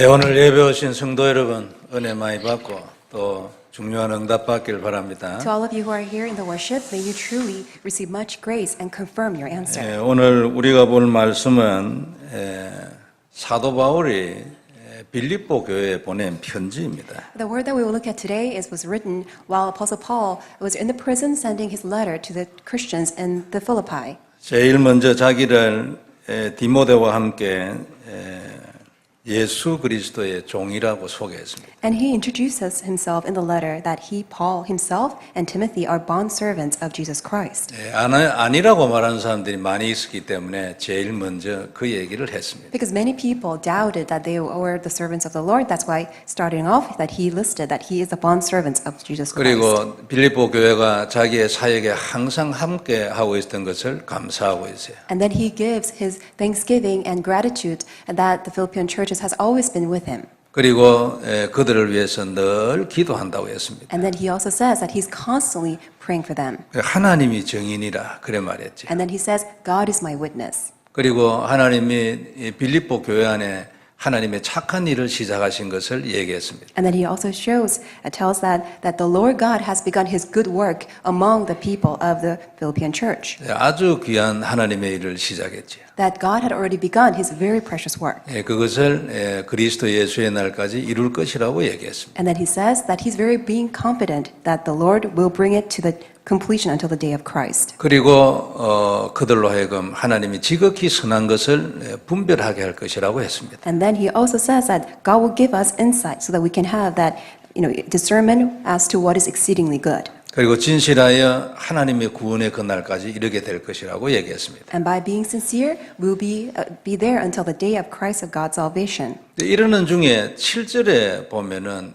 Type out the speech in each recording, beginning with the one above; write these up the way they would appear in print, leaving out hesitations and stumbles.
오늘 예배 오신 성도 여러분 은혜 많이 받고 또 중요한 응답 받길 바랍니다. To all of you who are here in the worship, may you truly receive much grace and confirm your answer. 오늘 우리가 볼 말씀은 사도 바울이 빌립보 교회에 보낸 편지입니다. The word that we will look at today was written while Apostle Paul was in the prison sending his letter to the Christians in the Philippi. 제일 먼저 자기를 디모데와 함께 예수 그리스도의 종이라고 소개했습니다. And he introduces himself in the letter that he, Paul himself, and Timothy are bondservants of Jesus Christ. 아니라고 말하는 사람들이 많이 있었기 때문에 제일 먼저 그 얘기를 했습니다. Because many people doubted that they were the servants of the Lord, that's why starting off that he listed that he is the bondservants of Jesus Christ. 그리고 빌립보 교회가 자기의 사역에 항상 함께 하고 있었던 것을 감사하고 있어요. And then he gives his thanksgiving and gratitude that the Philippian churches has always been with him. 그리고 그들을 위해서 늘 기도한다고 했습니다. And then he also says that he's constantly praying for them. 하나님이 증인이라 그래 말했지. And then he says, God is my witness. 그리고 하나님이 빌립보 교회 안에 하나님의 착한 일을 시작하신 것을 얘기했습니다. And then he also tells that the Lord God has begun his good work among the people of the Philippian church. 아주 귀한 하나님의 일을 시작했지. That God had already begun his very precious work. 그것을 그리스도 예수의 날까지 이룰 것이라고 얘기했습니다. And then he says that he's very being confident that the Lord will bring it to the completion until the day of Christ. 그리고 그들로 하여금 하나님이 지극히 선한 것을 분별하게 할 것이라고 했습니다. And then he also says that God will give us insight so that we can have that, discernment as to what is exceedingly good. 그리고 진실하여 하나님의 구원의 그날까지 이르게 될 것이라고 얘기했습니다. And by being sincere, we'll be there until the day of Christ of God's salvation. 이러는 중에 7절에 보면은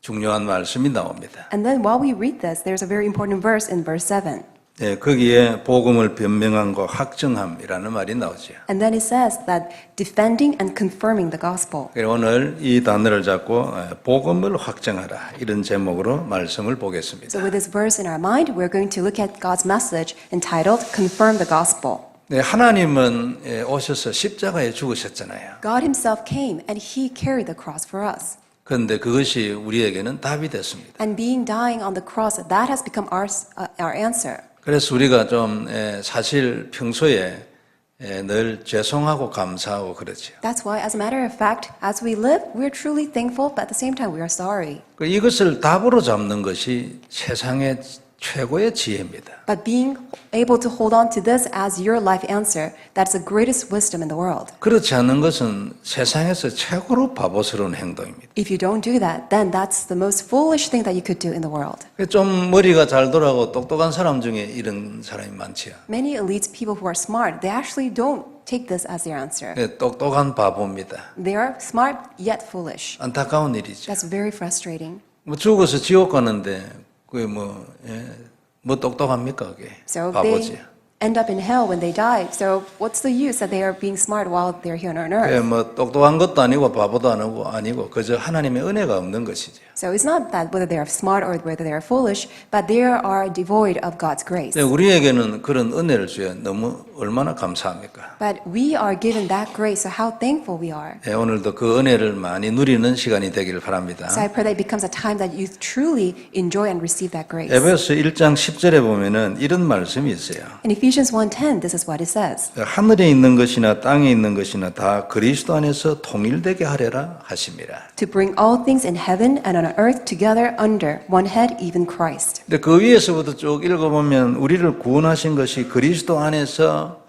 중요한 말씀이 나옵니다. And then while we read this, there's a very important verse in verse 7. 거기에 복음을 변명함과 확증함이라는 말이 나오죠. And then it says that defending and confirming the gospel. 오늘 이 단어를 잡고 복음을 확증하라 이런 제목으로 말씀을 보겠습니다. So with this verse in our mind, we're going to look at God's message entitled Confirm the Gospel. 하나님은 오셔서 십자가에 죽으셨잖아요. God himself came and he carried the cross for us. 그런데 그것이 우리에게는 답이 됐습니다. And being dying on the cross, that has become our answer. 그래서 우리가 좀 사실 평소에 늘 죄송하고 감사하고 그렇죠. That's why, as a matter of fact, as we live, we're truly thankful, but at the same time, we are sorry. 이것을 답으로 잡는 것이 세상의 최고의 지혜입니다. But being able to hold on to this as your life answer, that's the greatest wisdom in the world. 그렇지 않은 것은 세상에서 최고로 바보스러운 행동입니다. If you don't do that, then that's the most foolish thing that you could do in the world. 좀 머리가 잘 돌아가고 똑똑한 사람 중에 이런 사람이 많지요. Many elite people who are smart, they actually don't take this as their answer. 똑똑한 바보입니다. They are smart yet foolish. 안타까운 일이죠. That's very frustrating. 죽어서 지옥 가는데 그게 뭐 똑똑합니까 그게? So 바보지. they end up in hell when they die. So what's the use that they are being smart while they're here on earth? 뭐 똑똑한 것도 아니고 바보도 아니고 그저 하나님의 은혜가 없는 것이죠. So it's not that whether they are smart or whether they are foolish, but they are devoid of God's grace. 우리에게는 그런 은혜를 주여 너무 얼마나 감사합니까? But we are given that grace, so how thankful we are. 오늘도 그 은혜를 많이 누리는 시간이 되기를 바랍니다. So I pray that it becomes a time that you truly enjoy and receive that grace. 에베소 1장 10절에 보면은 이런 말씀이 있어요. In Ephesians 1:10, this is what it says. 하늘에 있는 것이나 땅에 있는 것이나 다 그리스도 안에서 통일되게 하려라 하심이라. To bring all things in heaven and on earth together under one head, even Christ. 근데 그 위에서부터 쭉 읽어보면 우리를 구원하신 것이 그리스도 안에서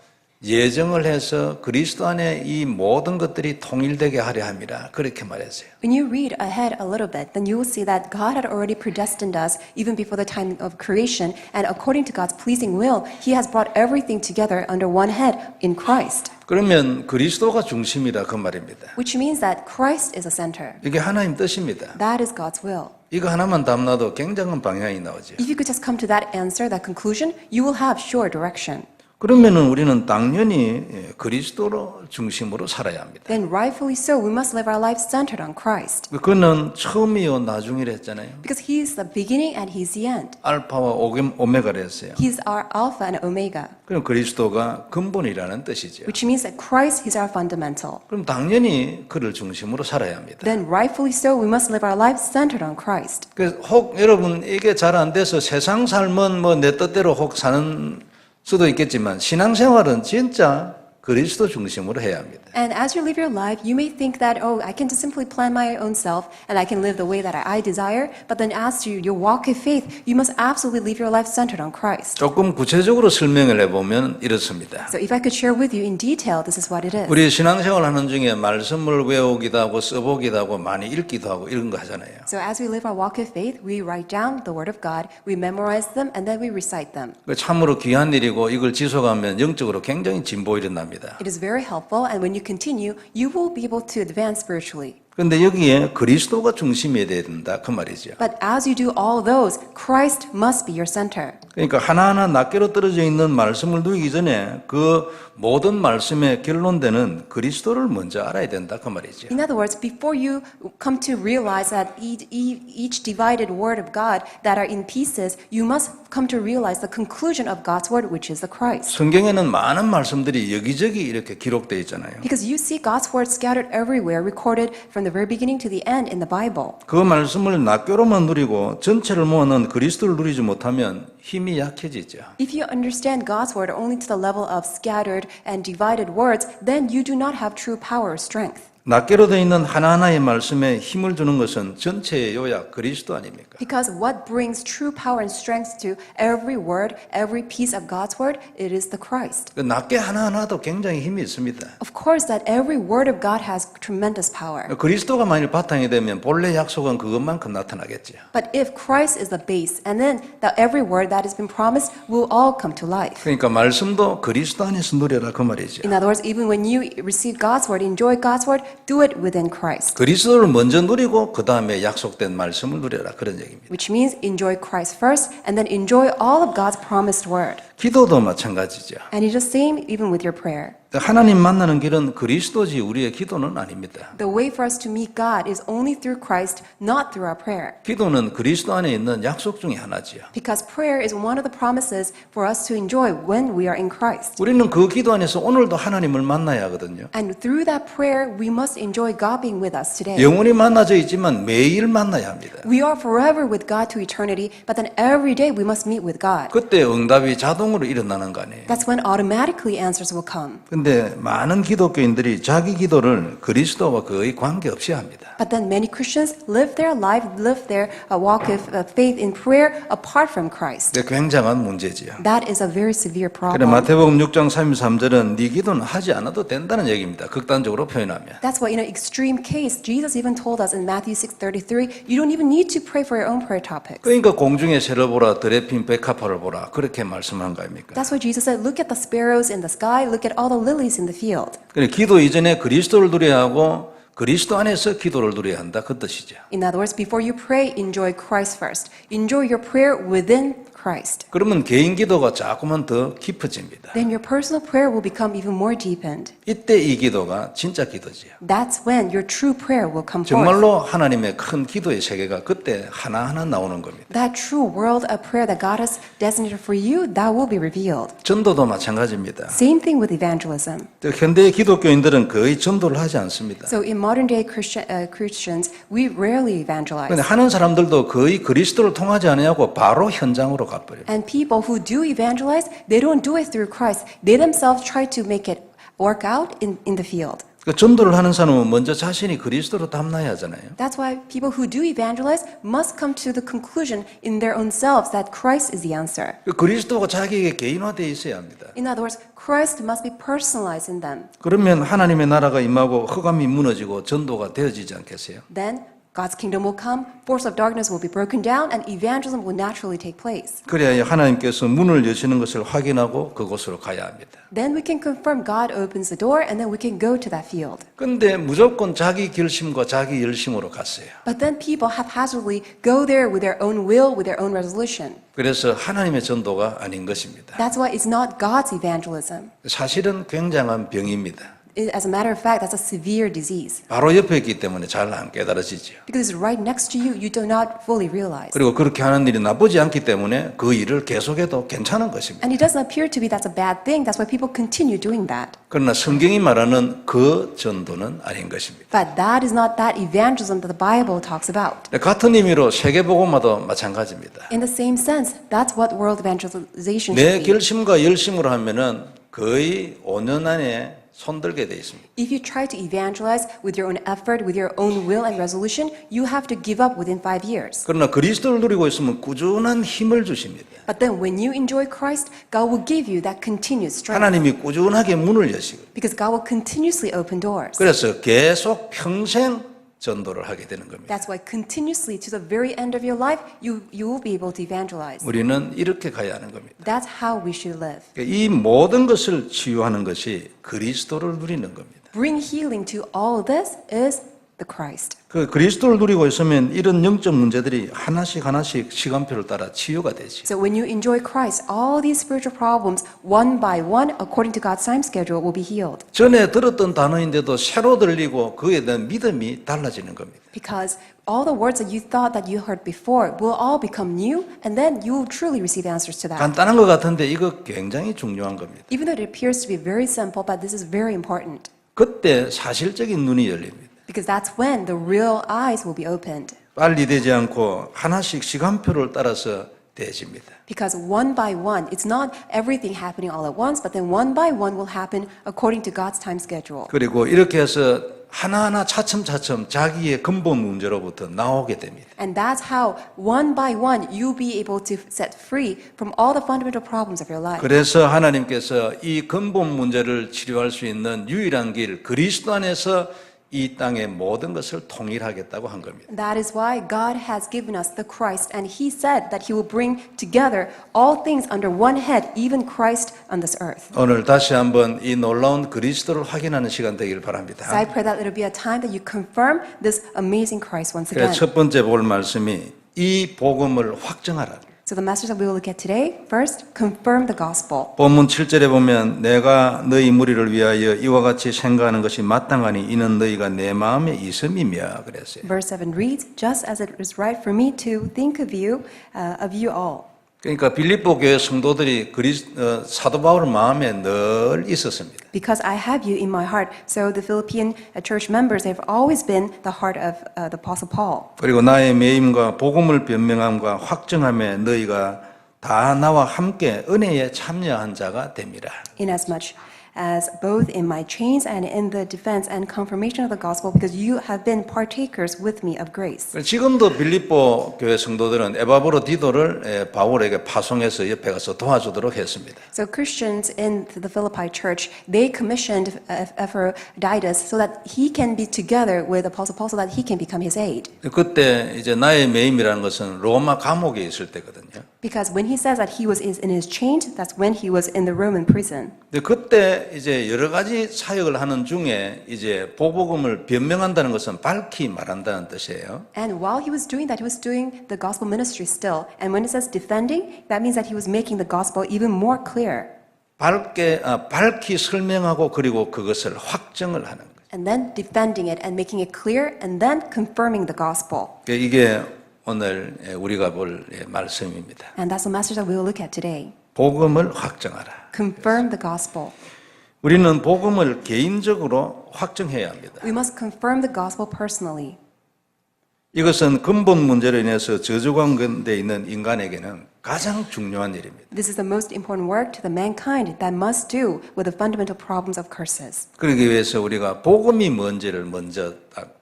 예정을 해서 그리스도 안에 이 모든 것들이 통일되게 하려 함이라 그렇게 말했어요. When you read ahead a little bit, then you will see that God had already predestined us even before the time of creation, and according to God's pleasing will, He has brought everything together under one head in Christ. 그러면 그리스도가 중심이라 그 말입니다. Which means that Christ is a center. 이게 하나님 뜻입니다. That is God's will. 이거 하나만 담나도 굉장한 방향이 나오죠. If you could just come to that answer, that conclusion, you will have sure direction. 그러면은 우리는 당연히 그리스도로 중심으로 살아야 합니다. Then rightfully so, we must live our lives centered on Christ. 그는 처음이요 나중이라 했잖아요. Because He is the beginning and He's the end. 알파와 오메가라 했어요. He's our Alpha and Omega, 그럼 그리스도가 근본이라는 뜻이죠. which means that Christ is our fundamental. 그럼 당연히 그를 중심으로 살아야 합니다. Then rightfully so, we must live our lives centered on Christ. 그래서 혹 여러분 이게 잘 안 돼서 세상 삶은 뭐 내 뜻대로 혹 사는 수도 있겠지만 신앙생활은 진짜 그리스도 중심으로 해야 합니다. And as you live your life, you may think that, oh, I can just simply plan my own self and I can live the way that I desire. But then as you your walk of faith, you must absolutely live your life centered on Christ. 조금 구체적으로 설명을 해보면 이렇습니다. So if I could share with you in detail, this is what it is. 우리 신앙생활 하는 중에 말씀을 외우기도 하고 써보기도 하고 많이 읽기도 하고 이런 거 하잖아요. So as we live our walk of faith, we write down the Word of God, we memorize them, and then we recite them. 그 참으로 귀한 일이고 이걸 지속하면 영적으로 굉장히 진보 일어납니다. It is very helpful, and when you continue, you will be able to advance spiritually. 그런데 여기에 그리스도가 중심이 돼야 된다 그 말이죠. But as you do all those, Christ must be your center. 그러니까 하나하나 낱개로 떨어져 있는 말씀을 누리기 전에 그 모든 말씀의 결론되는 그리스도를 먼저 알아야 된다 그 말이죠. In other words, before you come to realize that each divided word of God that are in pieces, you must come to realize the conclusion of God's word, which is the Christ. 성경에는 많은 말씀들이 여기저기 이렇게 기록되어 있잖아요. Because you see God's word scattered everywhere, recorded from the very beginning to the end in the Bible. 그 말씀을 낱개로만 누리고 전체를 모아놓은 그리스도를 누리지 못하면 힘이 약해지죠. If you understand God's word only to the level of scattered and divided words, then you do not have true power or strength. 낱개로 되어 있는 하나하나의 말씀에 힘을 주는 것은 전체의 요약 그리스도 아닙니까? Because what brings true power and strength to every word, every piece of God's word, it is the Christ. 그 낱개 하나하나도 굉장히 힘이 있습니다. Of course that every word of God has tremendous power. 그리스도가 만일 바탕이 되면 본래 약속은 그것만큼 나타나겠죠. But if Christ is the base, and then every word that has been promised will all come to life. 그러니까 말씀도 그리스도 안에서 누려라 그 말이죠. In other words, even when you receive God's word, enjoy God's word, do it within Christ. 그리스도를 먼저 누리고 그 다음에 약속된 말씀을 누려라 그런 얘기입니다. Which means enjoy Christ first, and then enjoy all of God's promised word. 기도도 마찬가지죠. And it's the same even with your prayer. 하나님 만나는 길은 그리스도지 우리의 기도는 아닙니다. The way for us to meet God is only through Christ, not through our prayer. 기도는 그리스도 안에 있는 약속 중에 하나지요. Because prayer is one of the promises for us to enjoy when we are in Christ. 우리는 그 기도 안에서 오늘도 하나님을 만나야 하거든요. And through that prayer, we must enjoy God being with us today. 영원히 만나져 있지만 매일 만나야 합니다. We are forever with God to eternity, but then every day we must meet with God. 그때 응답이 자동으로 일어나는 거 아니에요. That's when automatically answers will come. 근데 많은 기독교인들이 자기 기도를 그리스도와 거의 관계없이 합니다. But then many Christians live their life, live their walk of faith in prayer apart from Christ. 그게 굉장한 문제지요. That is a very severe 그래 problem. 마태복음 6장 33절은 네 기도는 하지 않아도 된다는 얘기입니다. 극단적으로 표현하면. That's why in an extreme case, Jesus even told us in Matthew 6:33, you don't even need to pray for your own prayer topics. 그러니까 공중의 새를 보라 드레핀 백합화를 보라 그렇게 말씀한 거 아닙니까? That's why Jesus said, look at the sparrows in the sky, look at all the lilies in the field. 그래 기도 이전에 그리스도를 누려야 하고 그리스도 안에서 기도를 누려야 한다 그 뜻이죠. In other words, before you pray, enjoy Christ first. Enjoy your prayer within Christ. 그러면 개인 기도가 자꾸만 더 깊어집니다. Then your personal prayer will become even more deepened. 이때 이 기도가 진짜 기도지요. That's when your true prayer will come forth. 정말로 하나님의 큰 기도의 세계가 그때 하나하나 나오는 겁니다. That true world of prayer that God has designated for you, that will be revealed. 전도도 마찬가지입니다. Same thing with evangelism. 현대의 기독교인들은 거의 전도를 하지 않습니다. So in modern day Christians, we rarely evangelize. 그런데 하는 사람들도 거의 그리스도를 통하지 않냐고 바로 현장으로 가버려요. And people who do evangelize, they don't do it through Christ. They themselves try to make it work out in the field. 그 전도를 하는 사람은 먼저 자신이 그리스도로 담나야 하잖아요. That's why people who do evangelize must come to the conclusion in their own selves that Christ is the answer. 그 그리스도가 자기에게 개인화되어 있어야 합니다. In other words, Christ must be personalized in them. 그러면 하나님의 나라가 임하고 흑암이 무너지고 전도가 되어지지 않겠어요? Then God's kingdom will come, force of darkness will be broken down, and evangelism will naturally take place. 그래야 하나님께서 문을 여시는 것을 확인하고 그곳으로 가야 합니다. Then we can confirm God opens the door, and then we can go to that field. 근데 무조건 자기 결심과 자기 열심으로 갔어요. But then people haphazardly go there with their own will, with their own resolution. 그래서 하나님의 전도가 아닌 것입니다. That's why it's not God's evangelism. 사실은 굉장한 병입니다. As a matter of fact, that's a severe disease. 바로 옆에 있기 때문에 잘 안 깨달아지죠. Because it's right next to you, you do not fully realize. 그리고 그렇게 하는 일이 나쁘지 않기 때문에 그 일을 계속해도 괜찮은 것입니다. And it doesn't appear to be that's a bad thing. That's why people continue doing that. 그러나 성경이 말하는 그 전도는 아닌 것입니다. But that is not that evangelism that the Bible talks about. 같은 의미로 세계복음화도 마찬가지입니다. In the same sense, that's what world evangelization 내 should be. 결심과 열심으로 하면은 거의 5년 안에 손들게 돼 있습니다. If you try to evangelize with your own effort, with your own will and resolution, you have to give up within 5 years. 그러나 그리스도를 누리고 있으면 꾸준한 힘을 주십니다. But then when you enjoy Christ, God will give you that continuous strength. 하나님이 꾸준하게 문을 여시고 Because God will continuously open doors. 그래서 계속 평생 전도를 하게 되는 겁니다. That's why continuously to the very end of your life, you will be able to evangelize. 우리는 이렇게 가야 하는 겁니다. That's how we should live. 이 모든 것을 치유하는 것이 그리스도를 누리는 겁니다. Bring healing to all of this is the Christ. 그 그리스도를 누리고 있으면 이런 영적 문제들이 하나씩 시간표를 따라 치유가 되지. So when you enjoy Christ, all these spiritual problems, one by one, according to God's time schedule, will be healed. 전에 들었던 단어인데도 새로 들리고 그에 대한 믿음이 달라지는 겁니다. Because all the words that you thought that you heard before will all become new, and then you will truly receive answers to that. 간단한 것 같은데 이거 굉장히 중요한 겁니다. Even though it appears to be very simple, but this is very important. 그때 사실적인 눈이 열립니다. Because that's when the real eyes will be opened. 빨리 되지 않고 하나씩 시간표를 따라서 되어집니다. Because one by one, it's not everything happening all at once, but then one by one will happen according to God's time schedule. 그리고 이렇게 해서 하나하나 차츰차츰 자기의 근본 문제로부터 나오게 됩니다. And that's how, one by one, you'll be able to set free from all the fundamental problems of your life. 그래서 하나님께서 이 근본 문제를 치료할 수 있는 유일한 길, 그리스도 안에서 이 땅의 모든 것을 통일하겠다고 한 겁니다. That is why God has given us the Christ, and He said that He will bring together all things under one head, even Christ on this earth. 오늘 다시 한번 이 놀라운 그리스도를 확인하는 시간 되길 바랍니다. So I pray that it'll be a time that you confirm this amazing Christ once 그래서 again. 첫 번째 볼 말씀이 이 복음을 확정하라. So the message that we will look at today, first, confirm the gospel. 본문 7절에 보면 내가 너희 무리를 위하여 이와 같이 생각하는 것이 마땅하니 이는 너희가 내 마음에 있음이며 그랬어요. Verse 7 reads, just as it is right for me to think of you all. 그러니까 빌립보 교회 성도들이 사도 바울 마음에 늘 있었습니다. Because I have you in my heart. So the Philippian church members have always been the heart of the Apostle Paul. 그리고 나의 매임과 복음을 변명함과 확정함에 너희가 다 나와 함께 은혜에 참여한 자가 됩니다. Inasmuch as both in my chains and in the defense and confirmation of the gospel, because you have been partakers with me of grace. 지금도 빌립보 교회 성도들은 에바브로 디도를 바울에게 파송해서 옆에 가서 도와주도록 했습니다. So Christians in the Philippi church, they commissioned Epaphroditus so that he can be together with Apostle Paul so that he can become his aid. 그때 이제 나의 매임이라는 것은 로마 감옥에 있을 때거든요. Because when he says that he was in his chains, that's when he was in the Roman prison. 근데 그때 이제 여러 가지 사역을 하는 중에 이제 복음을 변명한다는 것은 밝히 말한다는 뜻이에요. And while he was doing that, he was doing the gospel ministry still. And when it says defending, that means that he was making the gospel even more clear. 밝히 설명하고 그리고 그것을 확정을 하는 거예요. And then defending it and making it clear and then confirming the gospel. 이게 오늘 우리가 볼 말씀입니다. And that's the message that we will look at today. 복음을 확정하라. Confirm the gospel. 우리는 복음을 개인적으로 확정해야 합니다. We must confirm the gospel personally. 이것은 근본 문제로 인해서 저주관계에 있는 인간에게는 가장 중요한 일입니다. This is the most important work to the mankind that must do with the fundamental problems of curses. 그러기 위해서 우리가 복음이 뭔지를 먼저 딱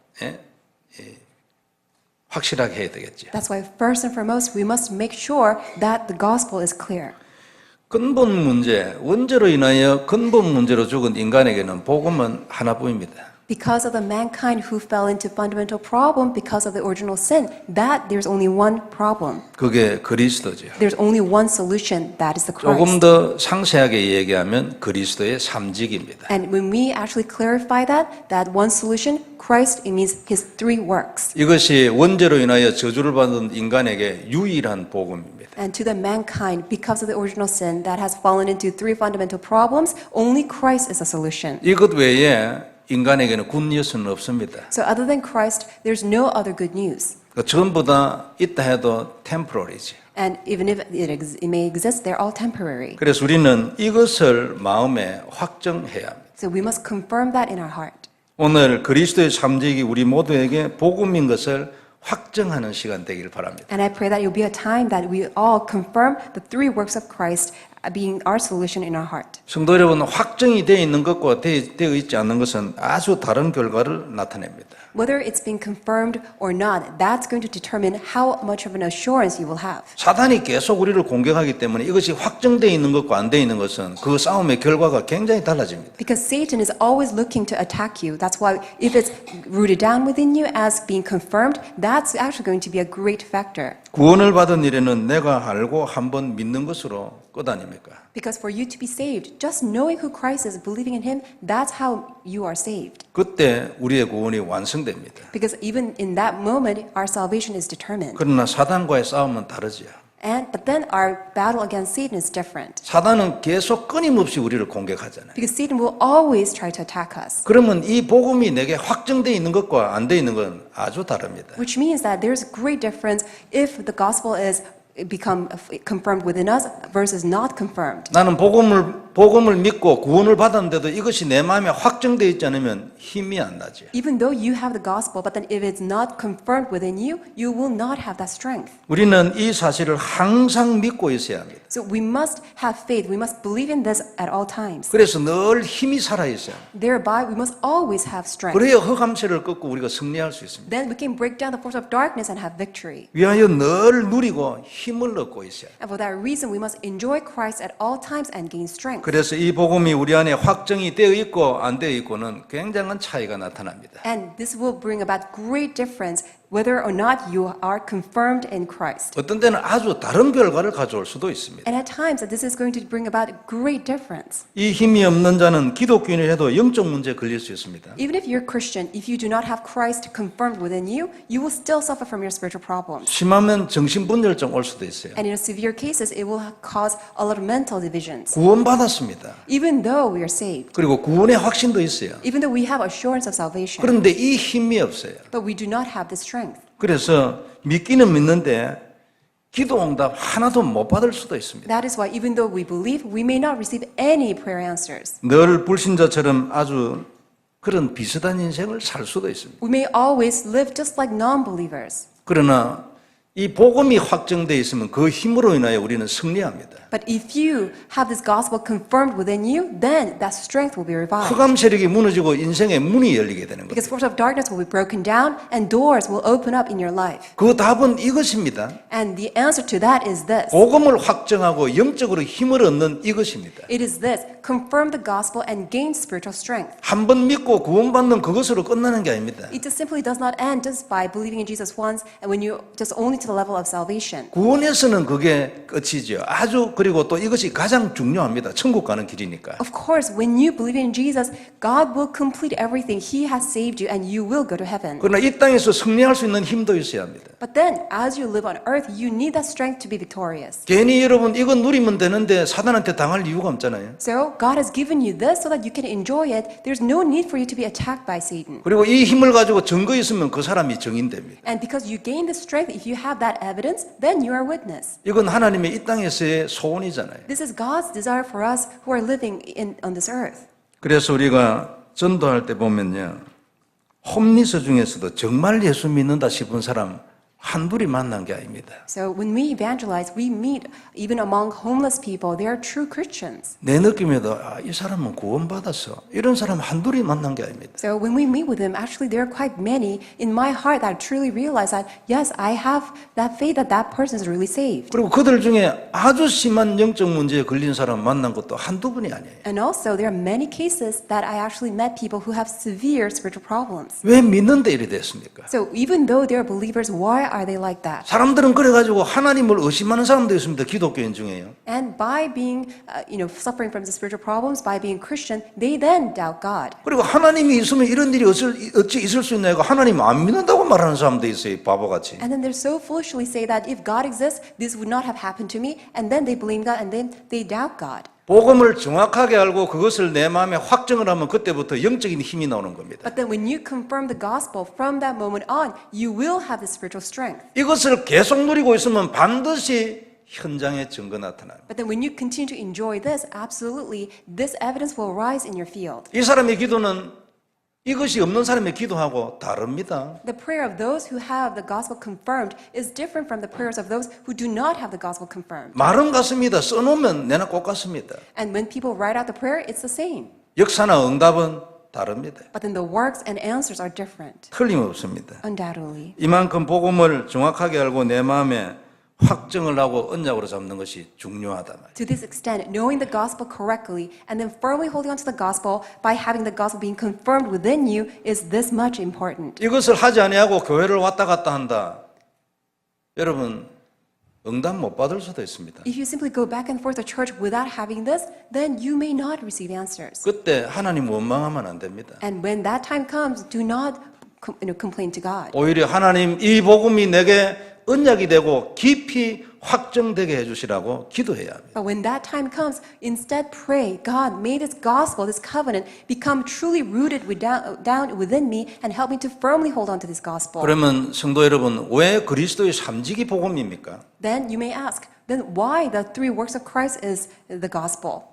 확실하게 해야 되겠죠. That's why first and foremost we must make sure that the gospel is clear. 근본 문제, 원죄로 인하여 근본 문제로 죽은 인간에게는 복음은 하나뿐입니다. Because of the mankind who fell into fundamental problem because of the original sin, that there's only one problem. 그게 그리스도죠. There's only one solution, that is the 조금 Christ. 더 상세하게 얘기하면 그리스도의 삼직입니다. And when we actually clarify that one solution, Christ, it means his three works. 이것이 원죄로 인하여 저주를 받은 인간에게 유일한 복음입니다. And to the mankind, because of the original sin that has fallen into three fundamental problems, only Christ is a solution. 이것 외에 인간에게는 굿뉴스는 없습니다. So other than Christ, there's no other good news. 전부 다 있다 해도 템포러리지. And even if it may exist, they're all temporary. 그래서 우리는 이것을 마음에 확정해야 합니다. So we must confirm that in our heart. 오늘 그리스도의 삼직이 우리 모두에게 복음인 것을 확정하는 시간 되길 바랍니다. And I pray that it will be a time that we all confirm the three works of Christ being our solution in our heart. 성도 여러분, 확정이 되어 있는 것과 되어 있지 않는 것은 아주 다른 결과를 나타냅니다. Whether it's been confirmed or not, that's going to determine how much of an assurance you will have. 사단이 계속 우리를 공격하기 때문에 이것이 확정되어 있는 것과 안 되어 있는 것은 그 싸움의 결과가 굉장히 달라집니다. Because Satan is always looking to attack you. That's why if it's rooted down within you as being confirmed, that's actually going to be a great factor. 구원을 받은 일에는 내가 알고 한번 믿는 것으로 끝아닙니까? Because for you to be saved, just knowing who Christ is, believing in him, that's how you are saved. 그때 우리의 구원이 완성됩니다. Because even in that moment, our salvation is determined. 그러나 사단과의 싸움은 다르지요. But then our battle against Satan is different. 사단은 계속 끊임없이 우리를 공격하잖아요. Because Satan will always try to attack us. 그러면 이 복음이 내게 확정되어 있는 것과 안 되어 있는 건 아주 다릅니다. Which means that there's a great difference if the gospel is become confirmed within us versus not confirmed. 나는 복음을 믿고 구원을 받았는데도 이것이 내 마음에 확정되어 있지 않으면 힘이 안 나지. Even though you have the gospel, but then if it's not confirmed within you, you will not have that strength. 우리는 이 사실을 항상 믿고 있어야 합니다. So we must have faith. We must believe in this at all times. 그래서 늘 힘이 살아 있어요. Thereby, we must always have strength. 그래야 흑암세를 꺾고 우리가 승리할 수 있습니다. Then we can break down the force of darkness and have victory. 위하여 늘 누리고 힘을 얻고 있어요. And for that reason, we must enjoy Christ at all times and gain strength. 그래서 이 복음이 우리 안에 확정이 되어 있고 안 되어 있고는 굉장한 차이가 나타납니다. And this will bring about great difference whether or not you are confirmed in Christ. 어떤 때는 아주 다른 결과를 가져올 수도 있습니다. And at times, this is going to bring about great difference. 이 힘이 없는 자는 기독교인이라도 영적 문제에 걸릴 수 있습니다. Even if you're Christian, if you do not have Christ confirmed within you, you will still suffer from your spiritual problems. 심하면 정신분열증 올 수도 있어요. And in severe cases, it will cause a lot of mental divisions. 구원받았습니다. Even though we are saved, 그리고 구원의 확신도 있어요. even though we have assurance of salvation, 그런데 이 힘이 없어요. but we do not have the strength. 그래서 믿기는 믿는데 기도 응답 하나도 못 받을 수도 있습니다. That is why even though we believe, we may not receive any prayer answers. 늘 불신자처럼 아주 그런 비슷한 인생을 살 수도 있습니다. We may always live just like non-believers. 그러나 이 복음이 확정되어 있으면 그 힘으로 인하여 우리는 승리합니다. But if you have this gospel confirmed within you, then that strength will be revived. 흑암 세력이 무너지고 인생의 문이 열리게 되는 거예요. Because force of darkness will be broken down and doors will open up in your life. 그 답은 이것입니다. And the answer to that is this. 복음을 확정하고 영적으로 힘을 얻는 이것입니다. It is this. Confirm the gospel and gain spiritual strength. 한 번 믿고 구원받는 그것으로 끝나는 게 아닙니다. It just simply does not end just by believing in Jesus once and when you just only to the level of salvation. 구원에서는 그게 끝이죠. 아주 그리고 또 이것이 가장 중요합니다. 천국 가는 길이니까. Of course, when you believe in Jesus, God will complete everything. He has saved you and you will go to heaven. 그러나 이 땅에서 승리할 수 있는 힘도 있어야 합니다. But then, as you live on earth, you need that strength to be victorious. 괜히 여러분 이건 누리면 되는데 사단한테 당할 이유가 없잖아요. So, God has given you this so that you can enjoy it. There's no need for you to be attacked by Satan. 그리고 이 힘을 가지고 증거 있으면 그 사람이 증인됩니다. And because you gain the strength, if you have that evidence, then you are a witness. 이건 하나님의 이 땅에서의 소원이잖아요. This is God's desire for us who are living on this earth. 그래서 우리가 전도할 때 보면요. 홈리스 중에서도 정말 예수 믿는다 싶은 사람 한둘이 만난 게 아닙니다. So when we evangelize, we meet even among homeless people. They are true Christians. 내 느낌에도 이 사람은 구원받았어. 이런 사람 한둘이 만난 게 아닙니다. So when we meet with them, actually there are quite many in my heart that truly realize that, yes, I have that faith that that person is really saved. 그리고 그들 중에 아주 심한 영적 문제에 걸린 사람 만난 것도 한두 분이 아니에요. And also there are many cases that I actually met people who have severe spiritual problems. 왜 믿는데 이래 됐습니까? So even though they're believers, why are they like that? 사람들은 그래가지고 하나님을 의심하는 사람도 있습니다. 기독교인 중에요. And by being, suffering from the spiritual problems, by being Christian, they then doubt God. 그리고 하나님이 있으면 이런 일이 어찌 있을 수 있나? 하나님 안 믿는다고 말하는 사람도 있어요. 바보같이. And then they so foolishly say that if God exists, this would not have happened to me. And then they blame God and then they doubt God. 복음을 정확하게 알고 그것을 내 마음에 확정을 하면 그때부터 영적인 힘이 나오는 겁니다. But then when you confirm the gospel from that moment on, you will have the spiritual strength. 이것을 계속 누리고 있으면 반드시 현장에 증거 나타납니다. But then when you continue to enjoy this, absolutely, this evidence will rise in your field. 이 사람의 기도는 이것이 없는 사람의 기도하고 다릅니다. The prayer of those who have the gospel confirmed is different from the prayers of those who do not have the gospel confirmed. 말은 같습니다. 써놓으면 내나 꼭 같습니다. And when people write out the prayer, it's the same. 역사나 응답은 다릅니다. But then the works and answers are different, 틀림없습니다. undoubtedly. 이만큼 복음을 정확하게 알고 내 마음에 확정을 하고 언약으로 잡는 것이 중요하다. To this extent, knowing the gospel correctly and then firmly holding on to the gospel by having the gospel being confirmed within you is this much important. 이것을 하지 아니하고 교회를 왔다 갔다 한다. 여러분 응답 못 받을 수도 있습니다. If you simply go back and forth to church without having this, then you may not receive answers. 그때 하나님 원망하면 안 됩니다. And when that time comes, do not complain to God. 오히려 하나님 이 복음이 내게 언약이 되고 깊이 확정되게 해주시라고 기도해야 합니다. But when that time comes, instead pray, God, may this gospel, this covenant become truly rooted down within me and help me to firmly hold on to this gospel. 그러면 성도 여러분 왜 그리스도의 삼직이 복음입니까? Then you may ask, then why the three works of Christ is the gospel?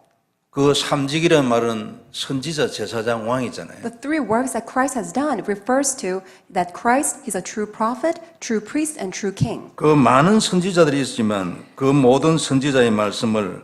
그 삼직이라는 말은 선지자, 제사장, 왕이잖아요. The three works that Christ has done refers to that Christ is a true prophet, true priest, and true king. 그 많은 선지자들이 있지만 그 모든 선지자의 말씀을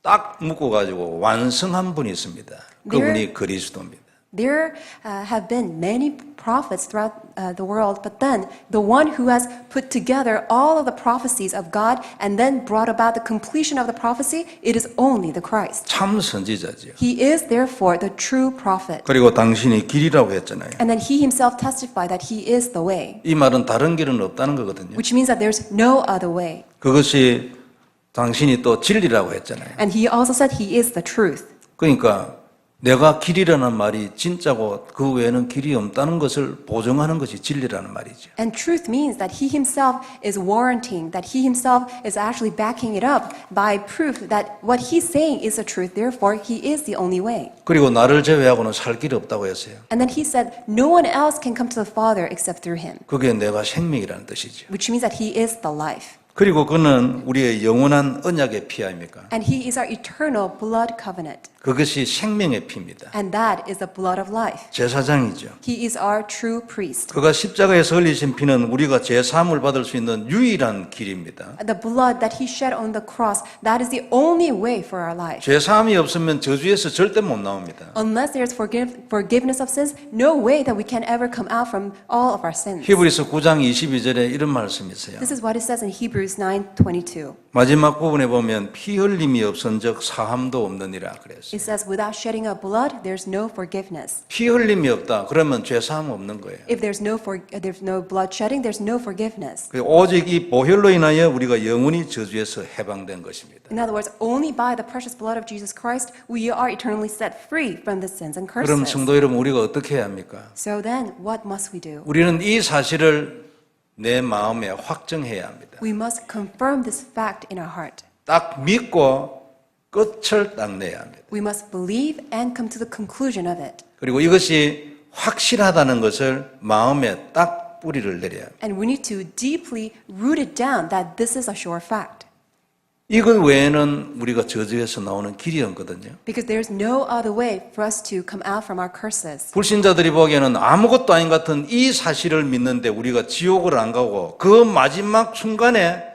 딱 묶어가지고 완성한 분이 있습니다. 그분이 그리스도입니다. There have been many prophets throughout the world, but then the one who has put together all of the prophecies of God and then brought about the completion of the prophecy, it is only the Christ. 참 선지자지요. He is therefore the true prophet. 그리고 당신이 길이라고 했잖아요. And then he himself testified that he is the way, 이 말은 다른 길은 없다는 거거든요. which means that there's no other way. 그것이 당신이 또 진리라고 했잖아요. And he also said he is the truth. 그러니까 내가 길이라는 말이 진짜고 그 외에는 길이 없다는 것을 보증하는 것이 진리라는 말이죠. And truth means that he himself is warranting, that he himself is actually backing it up by proof that what he's saying is the truth, therefore he is the only way. 그리고 나를 제외하고는 살 길이 없다고 했어요. And then he said, no one else can come to the Father except through him, 그게 내가 생명이라는 뜻이죠. which means that he is the life. 그리고 그는 우리의 영원한 언약의 피 아닙니까? And he is our eternal blood covenant. 그것이 생명의 피입니다. And that is the blood of life. 제사장이죠. He is our true priest. 그가 십자가에서 흘리신 피는 우리가 제사함을 받을 수 있는 유일한 길입니다. The blood that he shed on the cross, that is the only way for our life. 제사함이 없으면 저주에서 절대 못 나옵니다. Unless there's forgiveness of sins, no way that we can ever come out from all of our sins. 히브리서 9장 22절에 이런 말씀이 있어요. This is what it says in Hebrews 9:22. 마지막 부분에 보면 피 흘림이 없은즉 사함도 없느니라 그랬어요. It says, without shedding of blood, there's no forgiveness. 피 흘림이 없다. 그러면 죄 사함 없는 거예요. If there's no blood shedding, there's no forgiveness. 오직 이 보혈로 인하여 우리가 영원히 저주에서 해방된 것입니다. In other words, only by the precious blood of Jesus Christ we are eternally set free from the sins and 그럼 curses. 성도 여러분 우리가 어떻게 해야 합니까? So then, what must we do? 우리는 이 사실을 내 마음에 확정해야 합니다. We must confirm this fact in our heart. 딱 믿고 끝을 딱 내야 합니다. We must believe and come to the conclusion of it. 그리고 이것이 확실하다는 것을 마음에 딱 뿌리를 내려야 합니다. And we need to deeply root it down that this is a sure fact. 이것 외에는 우리가 저주에서 나오는 길이 없거든요. Because there's no other way for us to come out from our curses. 불신자들이 보기에는 아무것도 아닌 것 같은 이 사실을 믿는데 우리가 지옥을 안 가고 그 마지막 순간에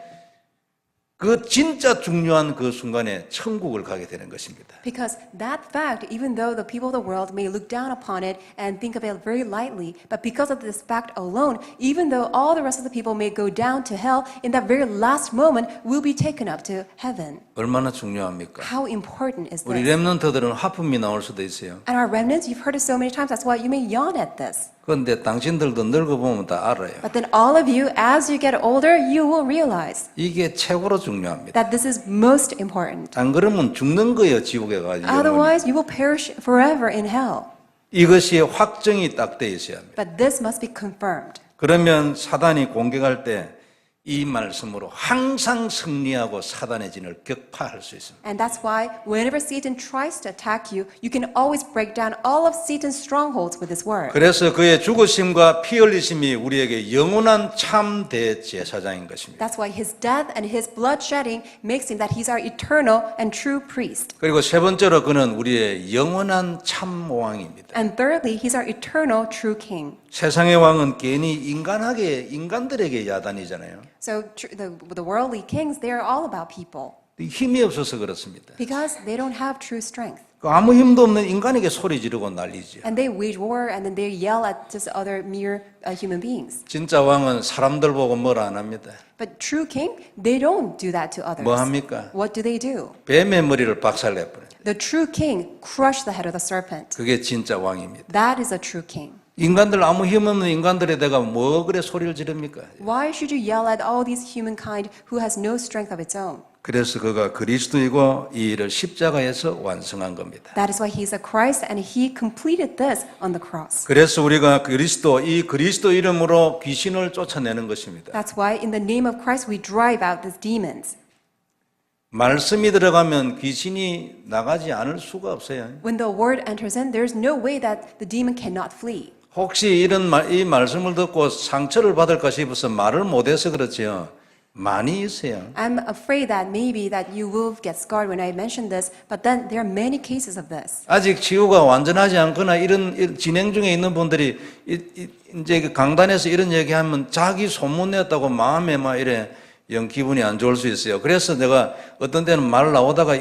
그 진짜 중요한 그 순간에 천국을 가게 되는 것입니다. Because that fact, even though the people of the world may look down upon it and think of it very lightly, but because of this fact alone, even though all the rest of the people may go down to hell, in that very last moment, we'll be taken up to heaven. 얼마나 중요합니까? How important is 우리 this? 렘넌트들은 하품이 나올 수도 있어요. And our remnants, you've heard it so many times, that's why you may yawn at this. 그런데 당신들도 늙어보면 다 알아요. But then all of you, as you get older, you will realize 이게 최고로 중요합니다. that this is most important. 안 그러면 죽는 거예요, 지옥에 가서. 영원히. Otherwise, you will perish forever in hell. 이것이 확정이 딱 돼 있어야 합니다. But this must be confirmed. 그러면 사단이 공격할 때 이 말씀으로 항상 승리하고 사단의 진을 격파할 수 있습니다. And that's why whenever Satan tries to attack you, you can always break down all of Satan's strongholds with this word. 그래서 그의 죽으심과 피 흘리심이 우리에게 영원한 참 대제사장인 것입니다. That's why his death and his blood shedding makes him that he's our eternal and true priest. 그리고 세 번째로 그는 우리의 영원한 참 왕입니다. And thirdly, he's our eternal true king. 세상의 왕은 괜히 인간들에게 야단이잖아요. So the worldly kings, they're all about people 힘이 없어서 그렇습니다. because they don't have true strength. 아무 힘도 없는 인간에게 소리 지르고 난리죠. And they wage war and then they yell at just other mere human beings. 진짜 왕은 사람들 보고 뭐라 안 합니다. But true king, they don't do that to others. 뭐 합니까? What do they do? 뱀의 머리를 박살내버려요. The true king crushed the head of the serpent. 그게 진짜 왕입니다. That is a true king. 인간들 아무 힘 없는 인간들에다가 뭐 그래 소리를 지릅니까? Why should you yell at all these humankind who has no strength of its own? 그래서 그가 그리스도이고 이 일을 십자가에서 완성한 겁니다. That is why he is a Christ and he completed this on the cross. 그래서 우리가 이 그리스도 이름으로 귀신을 쫓아내는 것입니다. That's why in the name of Christ we drive out these demons. 말씀이 들어가면 귀신이 나가지 않을 수가 없어요. When the word enters in, there's no way that the demon cannot flee. 혹시 이 말씀을 듣고 상처를 받을까 싶어서 말을 못해서 그렇지요. 많이 있어요. I'm afraid that maybe that you will get scarred when I mention this, but then there are many cases of this. 아직 치유가 완전하지 않거나 이런 진행 중에 있는 분들이 이제 강단에서 이런 얘기하면 자기 소문 냈다고 마음에 막 이래 영 기분이 안 좋을 수 있어요. 그래서 내가 어떤 때는 말 나오다가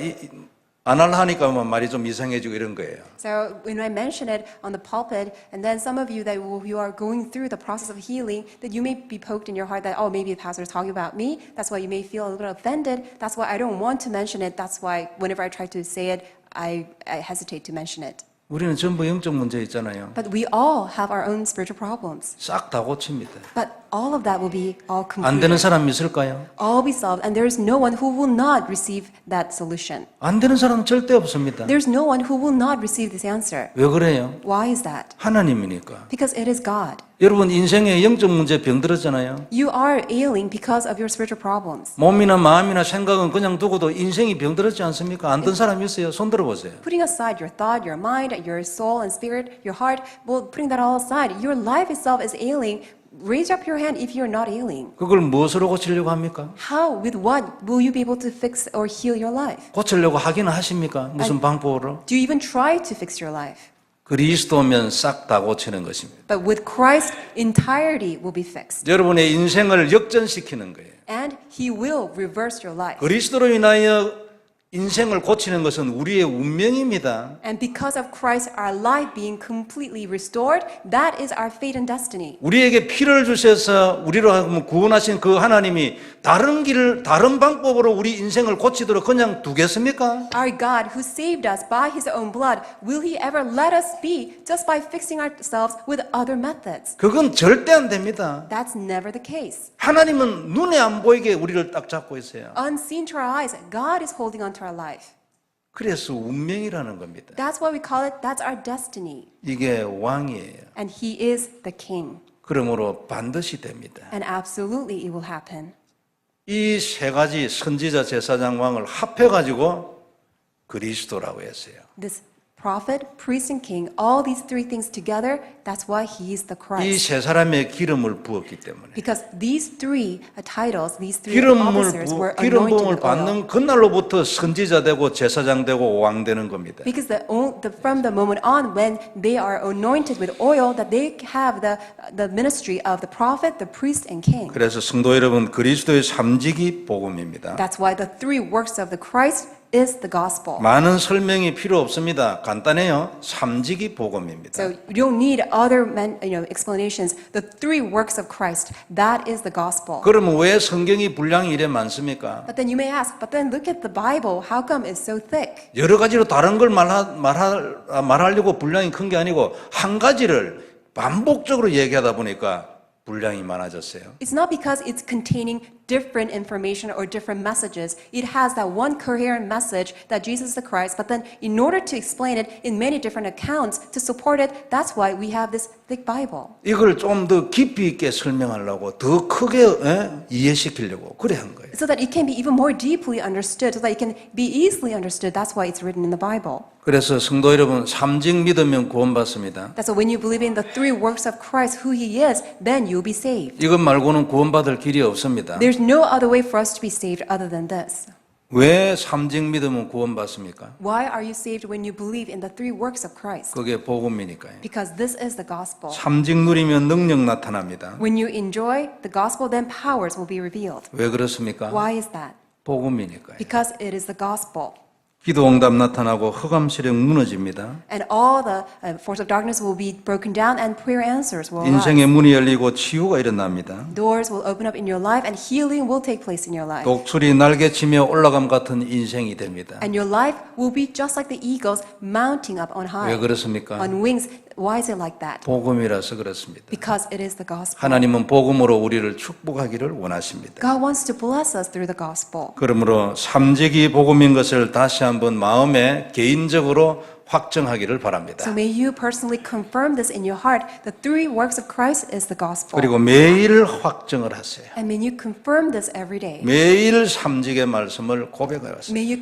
안 할라 하니까 말이 좀 이상해지고 이런 거예요. So when I mention it on the pulpit, and then some of you that you are going through the process of healing, that you may be poked in your heart that, oh, maybe the pastor is talking about me. That's why you may feel a little bit offended. That's why I don't want to mention it. That's why whenever I try to say it, I hesitate to mention it. 우리는 전부 영적 문제 있잖아요. But we all have our own spiritual problems. 싹 다 고칩니다. But all of that will be all 안 되는 completed. 사람 있을까요? All be solved, and there is no one who will not receive that solution. 안 되는 사람 절대 없습니다. There's no one who will not receive this answer. 왜 그래요? Why is that? 하나님이니까. Because it is God. 여러분 인생에 영적 문제 병들었잖아요. You are ailing because of your spiritual problems. 몸이나 마음이나 생각은 그냥 두고도 인생이 병들었지 않습니까? 안 든 사람 있어요? 손 들어보세요. Putting aside your thought, your mind, your soul and spirit, your heart, well, putting that all aside, your life itself is ailing. Raise up your hand if you're not ailing. 그걸 무엇으로 고치려고 합니까? How, with what will you be able to fix or heal your life? 고치려고 하기는 하십니까? 무슨 방법으로? Do you even try to fix your life? 그리스도면 싹 다 고치는 것입니다. But with Christ, entirety will be fixed. 여러분의 인생을 역전시키는 거예요. And He will reverse your life. 그리스도로 인하여 인생을 고치는 것은 우리의 운명입니다. And because of Christ, our life being completely restored, that is our fate and destiny. 우리에게 피를 주셔서 우리로 하여금 구원하신 그 하나님이 다른 방법으로 우리 인생을 고치도록 그냥 두겠습니까? Our God, who saved us by His own blood, will He ever let us be just by fixing ourselves with other methods? 그건 절대 안 됩니다. That's never the case. 하나님은 눈에 안 보이게 우리를 딱 잡고 있어요. Unseen to our eyes, God is holding on to our life. 그래서 운명이라는 겁니다. That's why we call it, that's our destiny. 이게 왕이에요. And He is the King. 그러므로 반드시 됩니다. And absolutely it will happen. 이 세 가지 선지자, 제사장, 왕을 합해가지고 그리스도라고 했어요. This prophet, priest, and king, all these three things together, that's why he is the 이 Christ. 세 사람의 기름을 부었기 때문에. Because these three titles, these three 기름 officers were anointed 부음을 with oil. 받는 그날로부터 선지자 되고 제사장 되고 왕 되는 겁니다. Because from the moment on when they are anointed with oil, that they have the ministry of the prophet, the priest, and king. 그래서 성도 여러분, 그리스도의 삼직이 복음입니다. That's why the three works of the Christ is the gospel. 많은 설명이 필요 없습니다. 간단해요. 삼직이 복음입니다. So you don't need other explanations. The three works of Christ, that is the gospel. 그러면 왜 성경이 분량이 이래 많습니까? But then you may ask, but then look at the Bible. How come it's so thick? 여러 가지로 다른 걸 말하려고 분량이 큰 게 아니고 한 가지를 반복적으로 얘기하다 보니까 분량이 많아졌어요. It's not because it's containing different information or different messages. It has that one coherent message that Jesus is the Christ, but then in order to explain it in many different accounts to support it, that's why we have this thick Bible. 이걸 좀 더 깊이 있게 설명하려고 더 크게 이해시키려고 그래 한 거예요. So that it can be even more deeply understood, so that it can be easily understood. That's why it's written in the Bible. 그래서 성도 여러분, 삼직 믿으면 구원받습니다. That's why when you believe in the three works of Christ, who He is, then you'll be saved. 이것 말고는 구원받을 길이 없습니다. There's no other way for us to be saved other than this. 왜 삼직 믿으면 구원받습니까? Why are you saved when you believe in the three works of Christ? 그게 복음이니까요. Because this is the gospel. 삼직 누리면 능력 나타납니다. When you enjoy the gospel, then powers will be revealed. 왜 그렇습니까? Why is that? 복음이니까요. Because it is the gospel. 기도 응답 나타나고 흑암 세력 무너집니다. And all the force of darkness will be broken down and prayer answers will 인생의 arise. 문이 열리고 치유가 일어납니다. Doors will open up in your life and healing will take place in your life. 독수리 날개치며 올라감 같은 인생이 됩니다. And your life will be just like the eagles mounting up on high. 왜 그렇습니까? On wings. Why is it like that? 복음이라서 그렇습니다. Because it is the gospel. 하나님은 복음으로 우리를 축복하기를 원하십니다. God wants to bless us through the gospel. 그러므로 삼직이 복음인 것을 다시 한번 마음에 개인적으로 확정하기를 바랍니다. So may you personally confirm this in your heart. The three works of Christ is the gospel. 그리고 매일 확정을 하세요. And may you confirm this every day. 매일 삼직의 말씀을 고백하세요. May you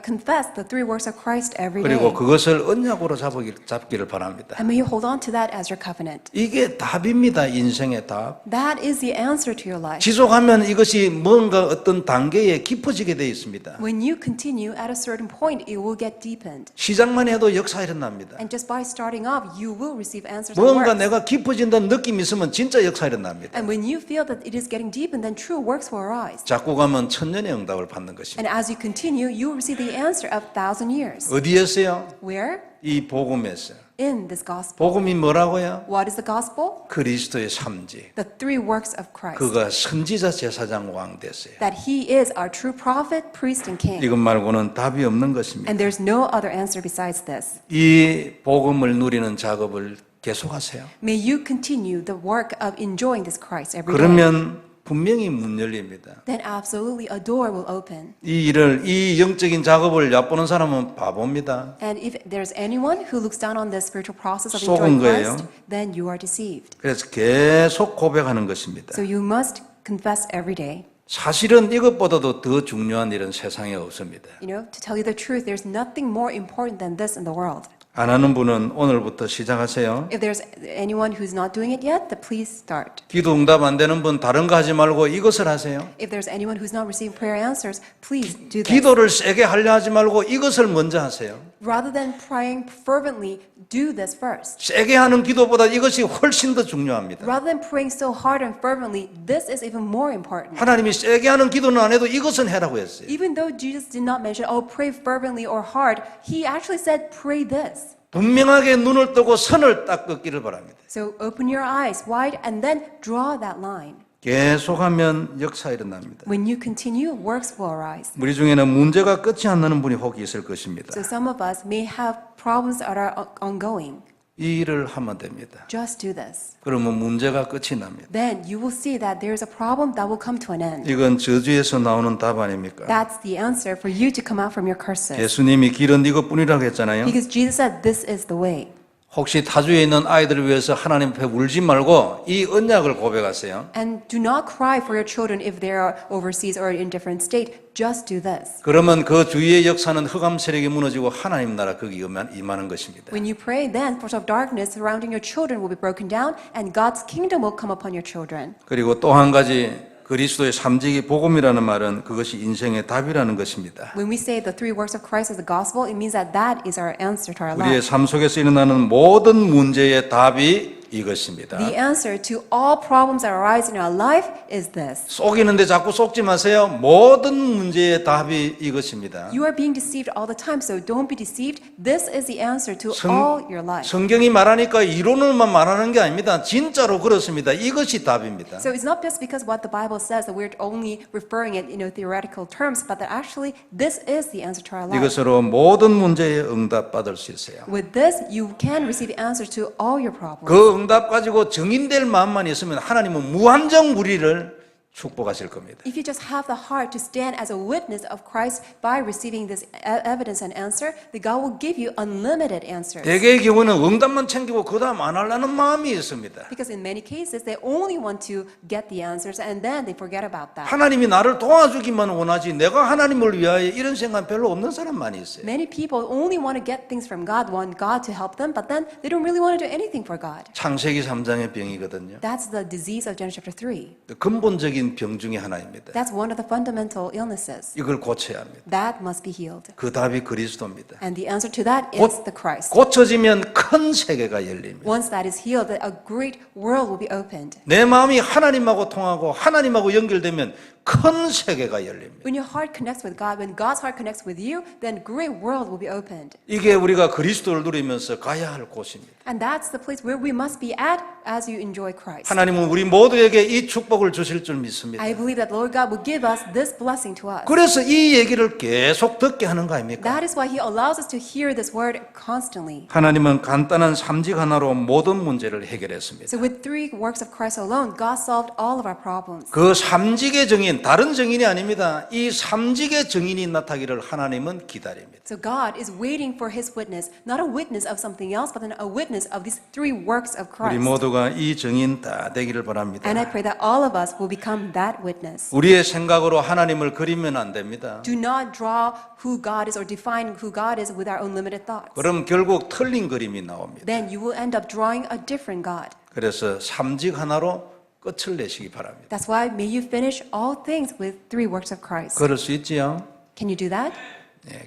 confess the three works of Christ every day. 그리고 그것을 언약으로 잡기를 바랍니다. And may you hold on to that as your covenant. 이게 답입니다. 인생의 답. That is the answer to your life. 지속하면 이것이 뭔가 어떤 단계에 깊어지게 되어 있습니다. When you continue at a certain point, it will get deepened. 시작만 해도 역사 일어납니다. And just by starting off, you will receive answers and 뭔가 works. 내가 깊어진다는 느낌이 있으면 진짜 역사 일어납니다. And when you feel that it is getting deepened, then true works will arise. 자꾸 가면 천년의 응답을 받는 것입니다. And as you continue, you will receive the answer of 1,000 years. 어디에서요? Where? 이 복음에서. In this gospel. 복음이 뭐라고요? What is the gospel? 그리스도의 삼직. The three works of Christ. 그가 선지자, 제사장, 왕 됐어요. That He is our true prophet, priest, and king. 이것 말고는 답이 없는 것입니다. And there's no other answer besides this. 이 복음을 누리는 작업을 계속하세요. May you continue the work of enjoying this Christ every day. 그러면 분명히 문 열립니다. Then absolutely a door will open. 이 영적인 작업을 얕보는 사람은 바보입니다. And if there's anyone who looks down on this spiritual process of 속은 enjoying 거예요. Christ, then you are deceived. 그래서 계속 고백하는 것입니다. So you must confess every day. 사실은 이것보다도 더 중요한 일은 세상에 없습니다. You know, to tell you the truth, there's nothing more important than this in the world. 안 하는 분은 오늘부터 시작하세요. If there's anyone who's not doing it yet, then please start. 기도 응답 안 되는 분 다른 거 하지 말고 이것을 하세요. If there's anyone who's not receiving prayer answers, please do this. 기도를 세게 하려 하지 말고 이것을 먼저 하세요. Rather than praying fervently, do this first. 세게 하는 기도보다 이것이 훨씬 더 중요합니다. Rather than praying so hard and fervently, this is even more important. 하나님이 세게 하는 기도는 안 해도 이것은 해라고 했어요. Even though Jesus did not mention, oh, pray fervently or hard, He actually said, pray this. 분명하게 눈을 뜨고 선을 딱 긋기를 바랍니다. So open your eyes wide and then draw that line. 계속하면 역사 일어납니다. When you continue, works will arise. 우리 중에는 문제가 끝이 안 나는 분이 혹 있을 것입니다. So some of us may have problems that are ongoing. 이 일을 하면 됩니다. Just do this. 그러면 문제가 끝이 납니다. Then you will see that there is a problem that will come to an end. 이건 저주에서 나오는 답 아닙니까? That's the answer for you to come out from your curses. 예수님이 길은 이것뿐이라고 했잖아요. Because Jesus said, this is the way. 혹시 타주에 있는 아이들을 위해서 하나님 앞에 울지 말고 이 언약을 고백하세요. And do not cry for your children if they are overseas or in different state. Just do this. 그러면 그 주위의 역사는 흑암 세력이 무너지고 하나님 나라 거기 임하는 것입니다. When you pray, then force of darkness surrounding your children will be broken down, and God's kingdom will come upon your children. 그리고 또 한 가지 그리스도의 삼직이 복음이라는 말은 그것이 인생의 답이라는 것입니다. When we say the three works of Christ is the gospel, it means that that is our answer to our 우리의 life. 삶 속에서 일어나는 모든 문제의 답이 이것입니다. The answer to all problems that arise in our life is this. 속이는데 자꾸 속지 마세요. 모든 문제의 답이 이것입니다. You are being deceived all the time, so don't be deceived. This is the answer to all your life. 성경이 말하니까 이론으로만 말하는 게 아닙니다. 진짜로 그렇습니다. 이것이 답입니다. So it's not just because what the Bible says that we're only referring it, theoretical terms, but that actually this is the answer to our life. 이것으로 모든 문제에 응답받을 수 있어요. With this, you can receive answers to all your problems. 그 응답 가지고 증인될 마음만 있으면 하나님은 무한정 우리를 축복하실 겁니다. If you just have the heart to stand as a witness of Christ by receiving this evidence and answer, then God will give you unlimited answers. 대개의 경우는 응답만 챙기고 그 다음 안 하려는 마음이 있습니다. Because in many cases, they only want to get the answers and then they forget about that. 하나님이 나를 도와주기만 원하지 내가 하나님을 위하여 이런 생각 별로 없는 사람 많이 있어요. Many people only want to get things from God, want God to help them, but then they don't really want to do anything for God. 창세기 3장의 병이거든요. That's the disease of Genesis chapter 3. 근본적인 병 중에 하나입니다. That's one of the fundamental illnesses. 이걸 고쳐야 합니다. That must be healed. 그 답이 그리스도입니다. And the answer to that is the Christ. 고쳐지면 큰 세계가 열립니다. Once that is healed, a great world will be opened. 내 마음이 하나님하고 통하고 하나님하고 연결되면 큰 세계가 열립니다. When your heart connects with God, when God's heart connects with you, then great world will be opened. 이게 우리가 그리스도를 누리면서 가야 할 곳입니다. And that's the place where we must be at as you enjoy Christ. 하나님은 우리 모두에게 이 축복을 주실 줄 믿습니다. I believe that Lord God will give us this blessing to us. 그래서 이 얘기를 계속 듣게 하는 거 아닙니까? That is why He allows us to hear this word constantly. 하나님은 간단한 삼직 하나로 모든 문제를 해결했습니다. So with three works of Christ alone, God solved all of our problems. 그 삼직의 증인, 다른 증인이 아닙니다. 이 삼직의 증인이 나타나기를 하나님은 기다립니다. So God is waiting for His witness, not a witness of something else, but a witness of these three works of 우리 Christ. 모두가 이 증인 다 되기를 바랍니다. And I pray that all of us will become that witness. 우리의 생각으로 하나님을 그리면 안 됩니다. Do not draw who God is or define who God is with our own limited thoughts. 그럼 결국 틀린 그림이 나옵니다. Then you will end up drawing a different God. 그래서 삼직 하나로 끝을 내시기 바랍니다. That's why may you finish all things with three works of Christ. 그럴 수 있지요? Can you do that?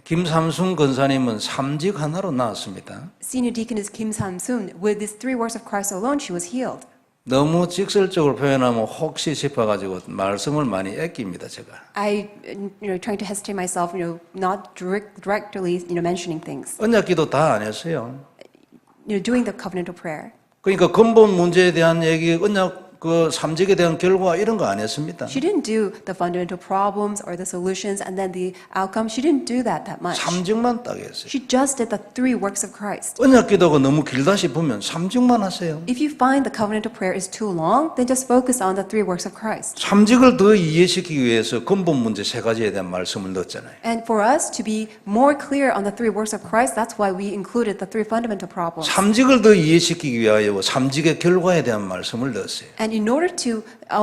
김삼순 권사님은 삼직 하나로 나왔습니다. Senior deaconess Kim Sam-soon, with these three works of Christ alone, she was healed. 너무 직설적으로 표현하면 혹시 싶어가지고 말씀을 많이 아낍니다, 제가. I, trying to hesitate myself, not directly, mentioning things. 언약기도 다 안 했어요. Doing the covenantal prayer. 그러니까 근본 문제에 대한 얘기, 언약 그 삼직에 대한 결과 이런 거 안 했습니다. She didn't do the fundamental problems or the solutions and then the outcome. She didn't do that much. 삼직만 딱 했어요. She just did the three works of Christ. 언약기도가 너무 길다 싶으면 삼직만 하세요. If you find the covenantal prayer is too long, then just focus on the three works of Christ. 삼직을 더 이해시키기 위해서 근본 문제 세 가지에 대한 말씀을 넣었잖아요. And for us to be more clear on the three works of Christ, that's why we included the three fundamental problems. 삼직을 더 이해시키기 위하여 삼직의 결과에 대한 말씀을 넣었어요. And in order to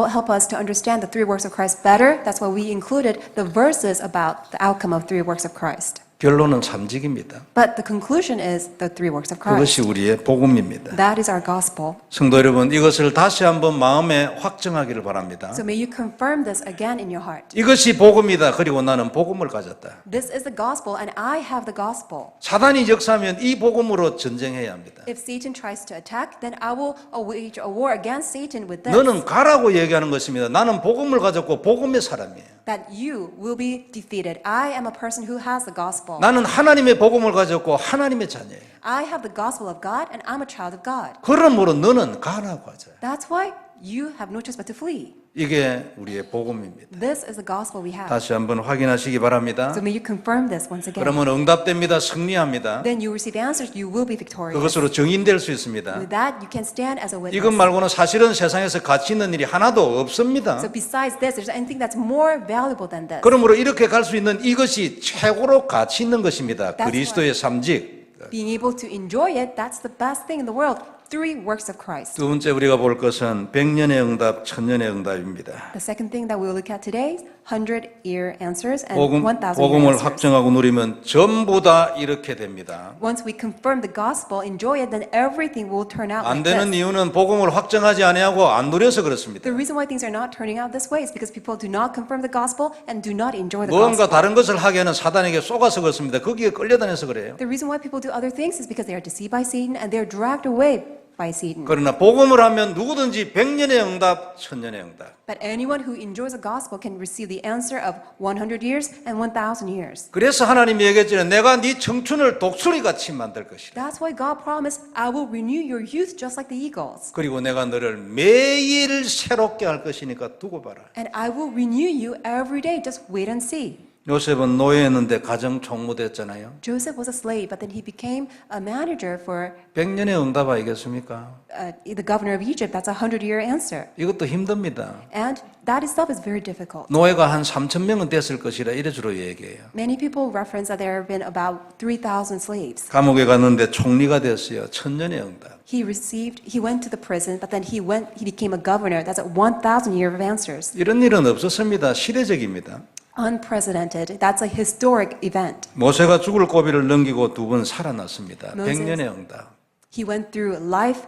help us to understand the three works of Christ better, that's why we included the verses about the outcome of three works of Christ. 결론은 삼직입니다. But the conclusion is the three works of Christ. 그것이 우리의 복음입니다. That is our gospel. 성도 여러분, 이것을 다시 한번 마음에 확정하기를 바랍니다. So may you confirm this again in your heart. 이것이 복음이다. 그리고 나는 복음을 가졌다. This is the gospel and I have the gospel. 사단이 역사하면 이 복음으로 전쟁해야 합니다. If Satan tries to attack, then I will wage a war against Satan with this. 너는 가라고 얘기하는 것입니다. 나는 복음을 가졌고 복음의 사람이에요. That you will be defeated. I am a person who has the gospel. 나는 하나님의 복음을 가졌고 하나님의 자녀예요. I have the gospel of God and I'm a child of God. 그러므로 너는 가라고 하죠. That's why you have no choice but to flee. 이게 우리의 복음입니다. This is the gospel we have. 다시 한번 확인하시기 바랍니다. So may you confirm this once again. 그러면 응답됩니다. 승리합니다. Then you receive answers, you will be victorious. 그것으로 증인될 수 있습니다. With that, you can stand as a witness. 이것 말고는 사실은 세상에서 가치 있는 일이 하나도 없습니다. So besides this, there's anything that's more valuable than this. 그러므로 이렇게 갈 수 있는 이것이 최고로 가치 있는 것입니다. That's 그리스도의 삼직. Being able to enjoy it, that's the best thing in the world. 3 works of Christ. 두 번째 우리가 볼 것은 백년의 응답, 천년의 응답입니다. The second thing that we will look at today is 100-year answers and 복음을 1,000-year answers. 확정하고 누리면 전부 다 이렇게 됩니다. Once we confirm the gospel, enjoy it, then everything will turn out 안 like 되는 this. 이유는 복음을 확정하지 아니하고 안 누려서 그렇습니다. The reason why things are not turning out this way is because people do not confirm the gospel and do not enjoy the 무언가 gospel. 다른 것을 하게 하는 사단에게 속아서 그렇습니다. 거기에 끌려다녀서 그래요. The reason why people do other things is because they are deceived by Satan and they are dragged away by Satan. 그러나 복음을 하면 누구든지 백년의 응답, 천년의 응답. But anyone who enjoys the gospel can receive the answer of 100 years and 1,000 years. 그래서 하나님이 얘기했잖아요. 내가 네 청춘을 독수리같이 만들 것이다. That's why God promised, I will renew your youth just like the eagles. 그리고 내가 너를 매일 새롭게 할 것이니까 두고 봐라. And I will renew you every day. Just wait and see. 요셉은 노예였는데 가정 총무됐잖아요. Joseph was a slave, but then he became a manager for 백년의 응답 아니겠습니까? the governor of Egypt. That's a 100-year answer. 이것도 힘듭니다. And that itself is very difficult. 노예가 한 3,000명은 됐을 것이라 이래 주로 얘기해요. Many people reference that there have been about 3,000 slaves. 감옥에 갔는데 총리가 됐어요. 천년의 응답. He went to the prison, but then he became a governor. That's a 1,000 year of answers. 이런 일은 없었습니다. 시대적입니다. Unprecedented. That's a historic event. 모세가 죽을 고비를 넘기고 2번 살아났습니다. Moses. 백년의 응답. He went through life,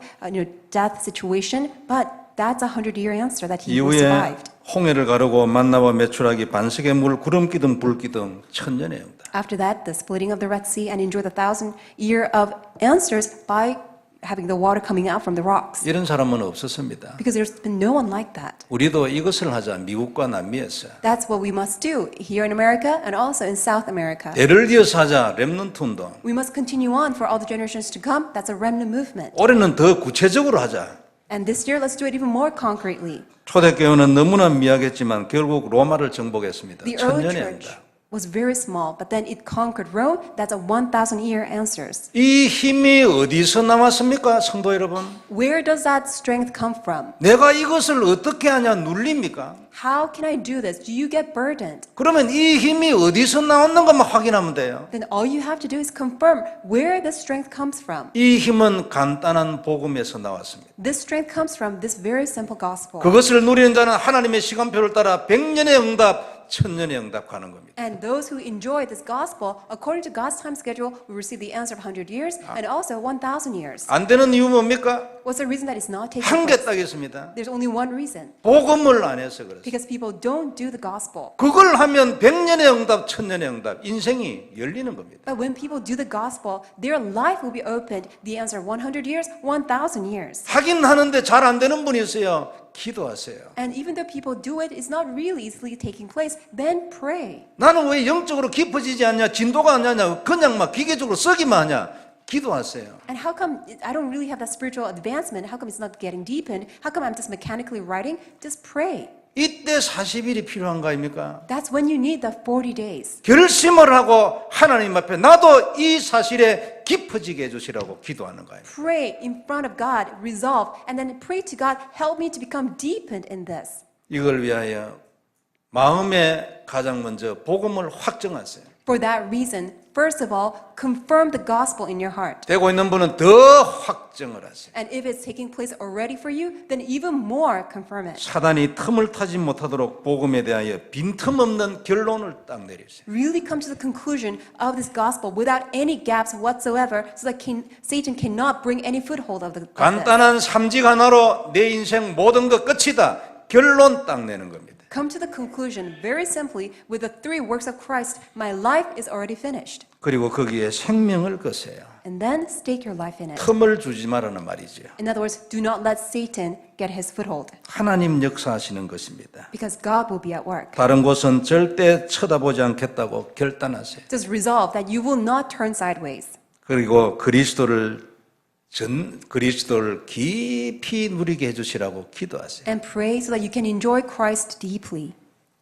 death situation, but that's a 100-year answer that he 이후에 survived. 홍해를 가르고 만나와 메추라기 반석의 물 구름 기둥 불 기둥 천년의 응답. After that, the splitting of the Red Sea and enjoy the 1,000-year of answers by having the water coming out from the rocks. 이런 사람은 없었습니다. Because there's been no one like that. 우리도 이것을 하자. 미국과 남미에서. That's what we must do here in America and also in South America. 대를 이어서 하자. 렘넌트 운동. We must continue on for all the generations to come. That's a remnant movement. 올해는 더 구체적으로 하자. And this year, let's do it even more concretely. 초대교회는 너무나 미약했지만 결국 로마를 정복했습니다. The early 천년의 church 응답. was very small, but then it conquered Rome. That's a 1,000-year answers. 이 힘이 어디서 나왔습니까? 성도 여러분. Where does that strength come from? 내가 이것을 어떻게 하냐 눌립니까? How can I do this? Do you get burdened? 그러면 이 힘이 어디서 나왔는가만 확인하면 돼요. Then all you have to do is confirm where the strength comes from. 이 힘은 간단한 복음에서 나왔습니다. This strength comes from this very simple gospel. 그것을 누리는 자는 하나님의 시간표를 따라 백년의 응답, 천년의 응답 가는 겁니다. And those who enjoy this gospel, according to God's time schedule, will receive the answer of 100 years and also 1,000 years. 안 되는 이유 뭡니까? What's the reason that it's not taking 한 개 place? 딱 있습니다. There's only one reason. 복음을 안 해서 그렇습니다. Because people don't do the gospel. 그걸 하면 백년의 응답, 천년의 응답, 인생이 열리는 겁니다. But when people do the gospel, their life will be opened. The answer 100 years, 1,000 years. 하긴 하는데 잘 안 되는 분이 있어요. 기도하세요. And even though people do it, it's not really easily taking place. Then pray. 나는 왜 영적으로 깊어지지 않냐, 진도가 안 하냐, 그냥 막 기계적으로 쓰기만 하냐. 기도하세요. And how come I don't really have that spiritual advancement? How come it's not getting deepened? How come I'm just mechanically writing? Just pray. 이때 40일이 필요한 거 아닙니까? That's when you need the 40 days. 결심을 하고 하나님 앞에 나도 이 사실에 깊어지게 해주시라고 기도하는 거예요. Pray in front of God, resolve, and then pray to God, help me to become deepened in this. 이걸 위하여 마음에 가장 먼저 복음을 확정하세요. For that reason, first of all, confirm the gospel in your heart. 되고 있는 분은 더 확정을 하세요. And if it's taking place already for you, then even more confirm it. 사단이 틈을 타지 못하도록 복음에 대하여 빈틈없는 결론을 딱 내리세요. Really come to the conclusion of this gospel without any gaps whatsoever so that Satan cannot bring any foothold of this. 간단한 삼직 하나로 내 인생 모든 것 끝이다. 결론 딱 내는 겁니다. Come to the conclusion very simply with the 3 works of Christ, my life is already finished. 그리고 거기에 생명을 거세요. And then stake your life in it. 틈을 주지 말라는 말이죠. In other words, do not let Satan get his foothold. 하나님 역사하시는 것입니다. Because God will be at work. 다른 곳은 절대 쳐다보지 않겠다고 결단하세요. Just resolve that you will not turn sideways. 그리고 그리스도를 깊이 누리게 해주시라고 기도하세요. And pray so that you can enjoy Christ deeply.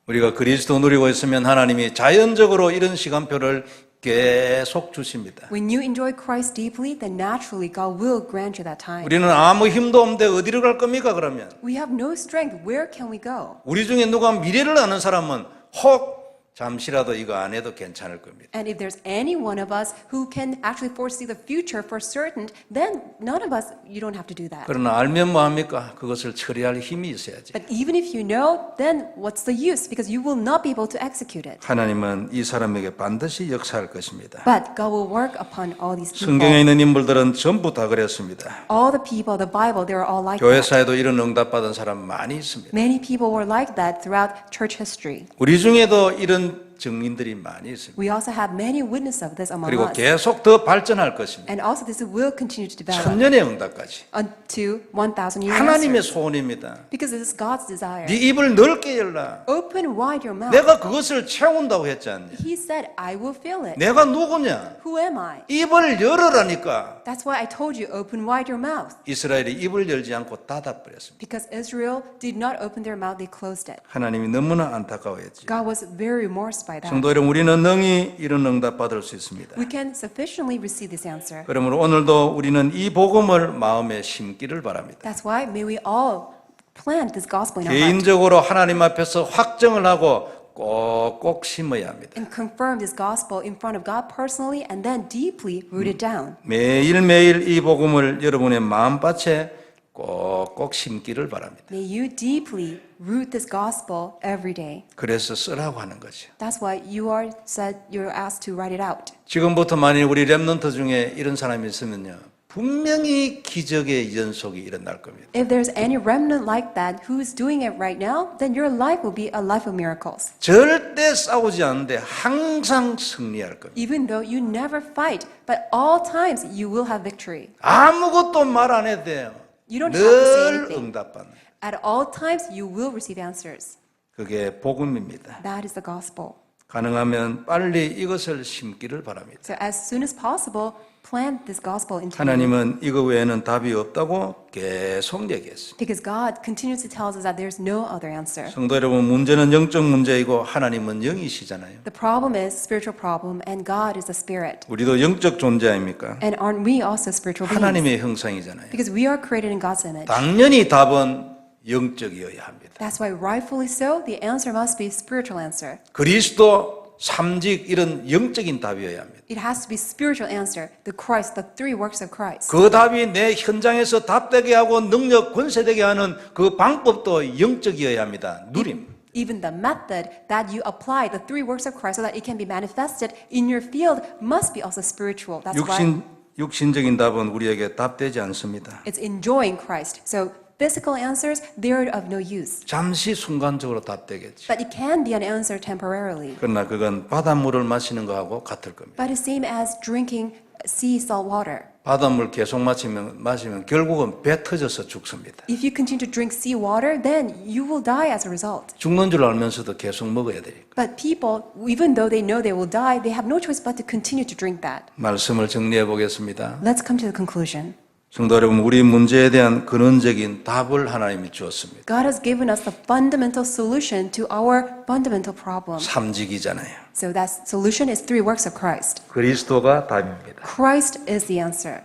우리가 그리스도 누리고 있으면 하나님이 자연적으로 이런 시간표를 계속 주십니다. When you enjoy Christ deeply, then naturally God will grant you that time. 우리는 아무 힘도 없는데 어디로 갈 겁니까 그러면? We have no strength. Where can we go? 우리 중에 누가 미래를 아는 사람은 혹 잠시라도 이거 안 해도 괜찮을 겁니다. And if there's any one of us who can actually foresee the future for certain, then none of us, you don't have to do that. 그러나 알면 뭐합니까? 그것을 처리할 힘이 있어야지. But even if you know, then what's the use? Because you will not be able to execute it. 하나님은 이 사람에게 반드시 역사할 것입니다. But God will work upon all these people. 성경에 있는 인물들은 전부 다 그랬습니다. All the people, the Bible, they are all like that. 교회사에도 이런 응답받은 사람 많이 있습니다. Many people were like that throughout church history. 우리 중에도 이런 증인들이 많이 있습니다. We also have many witnesses of this among 그리고 us. 계속 더 발전할 것입니다. And also this will continue to develop 천년의 응답까지. unto 1,000 years. 하나님의 소원입니다. Because this is God's desire. 네 입을 넓게 열라. Open wide your mouth. 내가 그것을 채운다고 했지 않냐. He said, I will fill it. 내가 누구냐? Who am I? 입을 열으라니까. That's why I told you, open wide your mouth. 이스라엘이 입을 열지 않고 닫아버렸습니다. Because Israel did not open their mouth, they closed it. 하나님이 너무나 안타까워했지. God was very remorse by that. 성도 여러분, 우리는 능히 이런 응답 받을 수 있습니다. We can sufficiently receive this answer. 그러므로 오늘도 우리는 이 복음을 마음에 심기를 바랍니다. That's why may we all plant this gospel in our heart 개인적으로 하나님 앞에서 확정을 하고 꼭꼭 심어야 합니다. and confirm this gospel in front of God personally and then deeply root it down. 매일매일 이 복음을 여러분의 마음밭에 꼭꼭 심기를 바랍니다. May you deeply root this gospel every day. 그래서 쓰라고 하는 거죠. That's why you are said you're asked to write it out. 지금부터 만일 우리 랩런트 중에 이런 사람이 있으면요, 분명히 기적의 연속이 일어날 겁니다. If there's any remnant like that who's doing it right now, then your life will be a life of miracles. 절대 싸우지 않는데 항상 승리할 겁니다. Even though you never fight, but all times you will have victory. 아무것도 말 안 해도 돼요. You don't have to say 늘 anything. 응답받는. At all times you will receive answers. 그게 복음입니다. That is the gospel. 가능하면 빨리 이것을 심기를 바랍니다. So as soon as possible, plant this gospel into you. 하나님은 이거 외에는 답이 없다고 계속 얘기했습니다. Because God continues to tell us that there's no other answer. 성도 여러분, 문제는 영적 문제이고 하나님은 영이시잖아요. The problem is spiritual problem and God is the spirit. 우리도 영적 존재 아닙니까? And aren't we also spiritual beings? 하나님의 형상이잖아요. Because we are created in God's image. 당연히 답은 영적이어야 합니다. That's why rightfully so, the answer must be spiritual answer. 그리스도, 삼직 이런 영적인 답이어야 합니다. It has to be spiritual answer. The Christ, the three works of Christ. 그 답이 내 현장에서 답되게 하고 능력 권세되게 하는 그 방법도 영적이어야 합니다. 누림. Even the method that you apply, the three works of Christ, so that it can be manifested in your field, must be also spiritual. That's why 육신적인 답은 우리에게 답되지 않습니다. it's enjoying Christ. So physical answers, they're of no use. 잠시 순간적으로 답되겠지. But it can be an answer temporarily. 그러나 그건 바닷물을 마시는 거하고 같을 겁니다. But it's same as drinking sea salt water. 바닷물 계속 마시면 결국은 배 터져서 죽습니다. If you continue to drink sea water, then you will die as a result. 죽는 줄 알면서도 계속 먹어야 되니까. But people, even though they know they will die, they have no choice but to continue to drink that. 말씀을 정리해 보겠습니다. Let's come to the conclusion. 성도 여러분, 우리 문제에 대한 근원적인 답을 하나님이 주었습니다. God has given us the fundamental solution to our fundamental problem. 삼직이잖아요. So that solution is three works of Christ. 그리스도가 답입니다. Christ is the answer.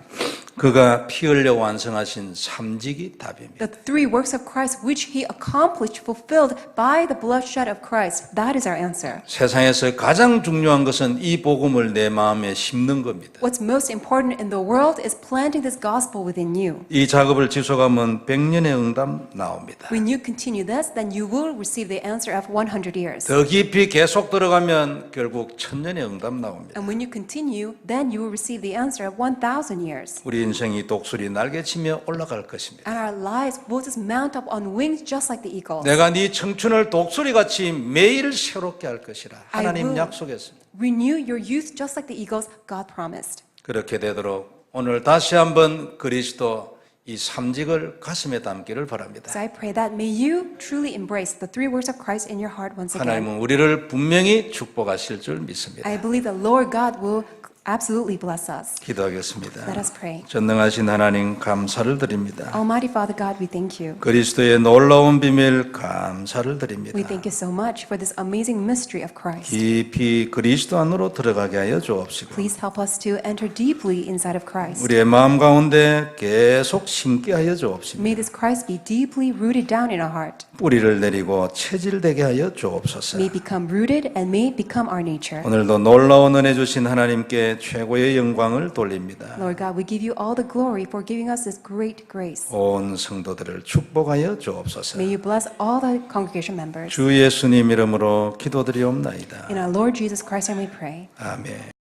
그가 피 흘려 완성하신 삼직이 답입니다. The three works of Christ which he accomplished, fulfilled by the bloodshed of Christ, that is our answer. 세상에서 가장 중요한 것은 이 복음을 내 마음에 심는 겁니다. What's most important in the world is planting this gospel within you. 이 작업을 지속하면 100년의 응답 나옵니다. When you continue this, then you will receive the answer of 100 years. 더 깊이 계속 들어가면 결국 1000년의 응답 나옵니다. And when you continue, then you will receive the answer of 1,000 years. 우리 인생이 독수리 날개치며 올라갈 것입니다. And our lives will just mount up on wings just like the eagle. 내가 네 청춘을 독수리같이 매일 새롭게 할 것이라 하나님 I will 약속했습니다. Renew your youth just like the eagles God promised. 그렇게 되도록 오늘 다시 한번 그리스도 이 삼직을 가슴에 담기를 바랍니다. So I pray that may you truly embrace the three works of Christ in your heart once again. 하나님은 우리를 분명히 축복하실 줄 믿습니다. I believe the Lord God will absolutely bless us. 기도하겠습니다. Let us pray. 전능하신 하나님 감사를 드립니다. Almighty Father God, we thank you. 그리스도의 놀라운 비밀 감사를 드립니다. We thank you so much for this amazing mystery of Christ. 깊이 그리스도 안으로 들어가게 하여 주옵시고 Please help us to enter deeply inside of Christ. 우리의 마음 가운데 계속 심게 하여 주옵시고 May this Christ be deeply rooted down in our heart. 뿌리를 내리고 체질되게 하여 주옵소서. May become rooted and may become our nature. 오늘도 놀라운 은혜 주신 하나님께 최고의 영광을 돌립니다. Lord God, we give you all the glory for giving us this great grace. 온 성도들을 축복하여 주옵소서. May you bless all the congregation members. 주 예수님 이름으로 기도드리옵나이다. In our Lord Jesus Christ, and we pray. 아멘.